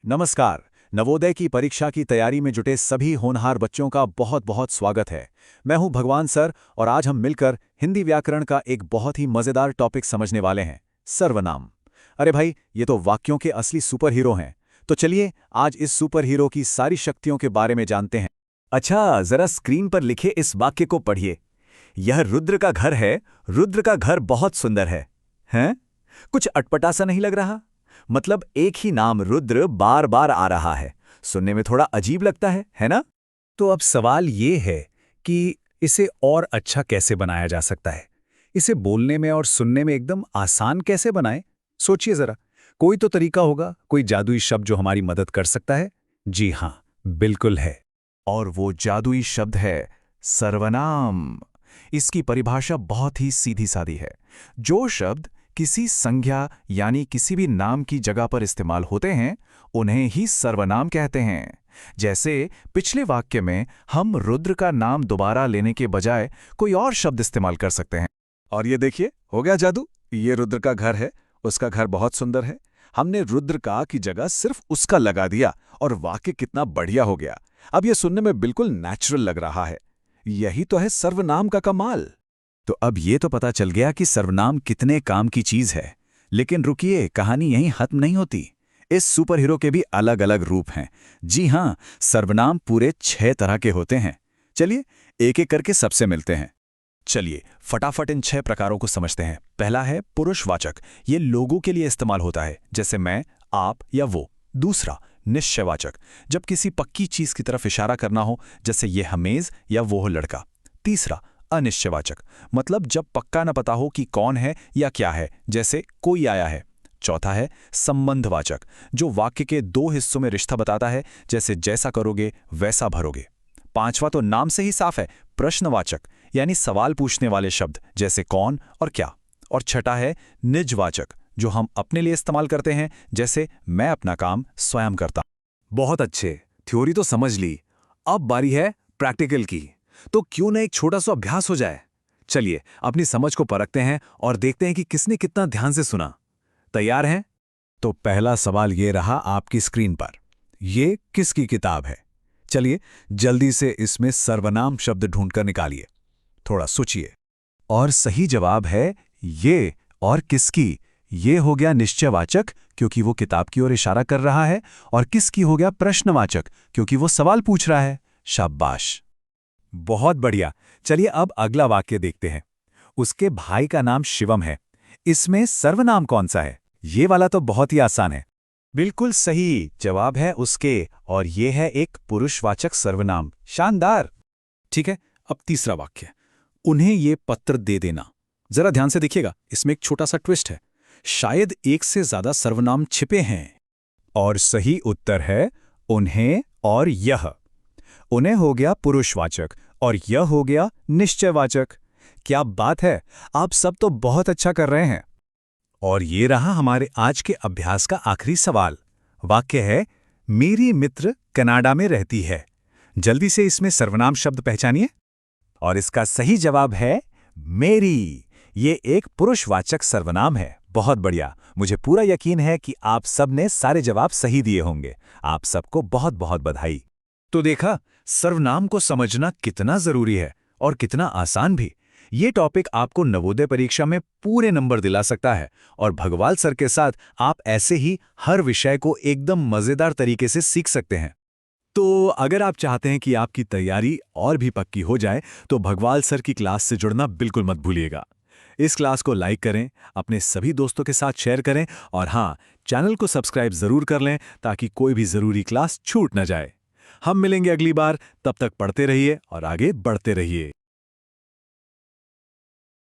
नमस्कार। नवोदय की परीक्षा की तैयारी में जुटे सभी होनहार बच्चों का बहुत बहुत स्वागत है। मैं हूं भगवान सर और आज हम मिलकर हिंदी व्याकरण का एक बहुत ही मजेदार टॉपिक समझने वाले हैं, सर्वनाम। अरे भाई, ये तो वाक्यों के असली सुपर हीरो हैं। तो चलिए आज इस सुपर हीरो की सारी शक्तियों के बारे में जानते हैं। अच्छा, जरा स्क्रीन पर लिखे इस वाक्य को पढ़िए। यह रुद्र का घर है, रुद्र का घर बहुत सुंदर है। हैं? कुछ अटपटा सा नहीं लग रहा? मतलब एक ही नाम रुद्र बार बार आ रहा है। सुनने में थोड़ा अजीब लगता है ना? तो अब सवाल ये है कि इसे और अच्छा कैसे बनाया जा सकता है। इसे बोलने में और सुनने में एकदम आसान कैसे बनाएं? सोचिए जरा। कोई तो तरीका होगा, कोई जादुई शब्द जो हमारी मदद कर सकता है। जी हाँ, बिल्कुल है। और वो जादुई शब्द है सर्वनाम। इसकी परिभाषा बहुत ही सीधी सादी है। जो शब्द किसी संज्ञा यानी किसी भी नाम की जगह पर इस्तेमाल होते हैं उन्हें ही सर्वनाम कहते हैं। जैसे पिछले वाक्य में हम रुद्र का नाम दोबारा लेने के बजाय कोई और शब्द इस्तेमाल कर सकते हैं। और ये देखिए, हो गया जादू। ये रुद्र का घर है, उसका घर बहुत सुंदर है। हमने रुद्र का की जगह सिर्फ उसका लगा दिया और वाक्य कितना बढ़िया हो गया। अब ये सुनने में बिल्कुल नेचुरल लग रहा है। यही तो है सर्वनाम का कमाल। तो अब ये तो पता चल गया कि सर्वनाम कितने काम की चीज है। लेकिन रुकिए, कहानी यहीं खत्म नहीं होती। इस सुपर हीरो के भी अलग अलग रूप हैं। जी हाँ, सर्वनाम पूरे 6 तरह के होते हैं। चलिए एक एक करके सबसे मिलते हैं। चलिए फटाफट इन 6 प्रकारों को समझते हैं। पहला है पुरुषवाचक। ये लोगों के लिए इस्तेमाल होता है, जैसे मैं, आप या वो। दूसरा निश्चयवाचक, जब किसी पक्की चीज की तरफ इशारा करना हो, जैसे ये हमेज या वो हो लड़का। तीसरा अनिश्चयवाचक, मतलब जब पक्का न पता हो कि कौन है या क्या है, जैसे कोई आया है। चौथा है संबंधवाचक, जो वाक्य के 2 हिस्सों में रिश्ता बताता है, जैसे जैसा करोगे वैसा भरोगे। पांचवा तो नाम से ही साफ है, प्रश्नवाचक, यानी सवाल पूछने वाले शब्द, जैसे कौन और क्या। और छठा है निजवाचक, जो हम अपने लिए इस्तेमाल करते हैं, जैसे मैं अपना काम स्वयं करता हूं। बहुत अच्छे, थ्योरी तो समझ ली। अब बारी है प्रैक्टिकल की। तो क्यों ना एक छोटा सा अभ्यास हो जाए। चलिए अपनी समझ को परखते हैं और देखते हैं कि किसने कितना ध्यान से सुना। तैयार हैं? तो पहला सवाल ये रहा आपकी स्क्रीन पर। ये किसकी किताब है? चलिए जल्दी से इसमें सर्वनाम शब्द ढूंढकर निकालिए। थोड़ा सोचिए। और सही जवाब है ये। और किसकी? ये हो गया निश्चयवाचक, क्योंकि वो किताब की ओर इशारा कर रहा है। और किसकी हो गया प्रश्नवाचक, क्योंकि वो सवाल पूछ रहा है। शाबाश, बहुत बढ़िया। चलिए अब अगला वाक्य देखते हैं। उसके भाई का नाम शिवम है। इसमें सर्वनाम कौन सा है? ये वाला तो बहुत ही आसान है। बिल्कुल सही जवाब है उसके, और ये है एक पुरुषवाचक सर्वनाम। शानदार। ठीक है, अब तीसरा वाक्य। उन्हें ये पत्र दे देना। जरा ध्यान से देखिएगा, इसमें एक छोटा सा ट्विस्ट है। शायद एक से ज्यादा सर्वनाम छिपे हैं। और सही उत्तर है उन्हें और यह। उन्हें हो गया पुरुषवाचक और यह हो गया निश्चयवाचक। क्या बात है, आप सब तो बहुत अच्छा कर रहे हैं। और ये रहा हमारे आज के अभ्यास का आखिरी सवाल। वाक्य है, मेरी मित्र कनाडा में रहती है। जल्दी से इसमें सर्वनाम शब्द पहचानिए। और इसका सही जवाब है मेरी। ये एक पुरुषवाचक सर्वनाम है। बहुत बढ़िया। मुझे पूरा यकीन है कि आप सब ने सारे जवाब सही दिए होंगे। आप सबको बहुत बहुत बधाई। तो देखा, सर्वनाम को समझना कितना जरूरी है और कितना आसान भी। ये टॉपिक आपको नवोदय परीक्षा में पूरे नंबर दिला सकता है। और भगवाल सर के साथ आप ऐसे ही हर विषय को एकदम मजेदार तरीके से सीख सकते हैं। तो अगर आप चाहते हैं कि आपकी तैयारी और भी पक्की हो जाए, तो भगवाल सर की क्लास से जुड़ना बिल्कुल मत भूलिएगा। इस क्लास को लाइक करें, अपने सभी दोस्तों के साथ शेयर करें, और हाँ, चैनल को सब्सक्राइब जरूर कर लें ताकि कोई भी जरूरी क्लास छूट न जाए। हम मिलेंगे अगली बार। तब तक पढ़ते रहिए और आगे बढ़ते रहिए।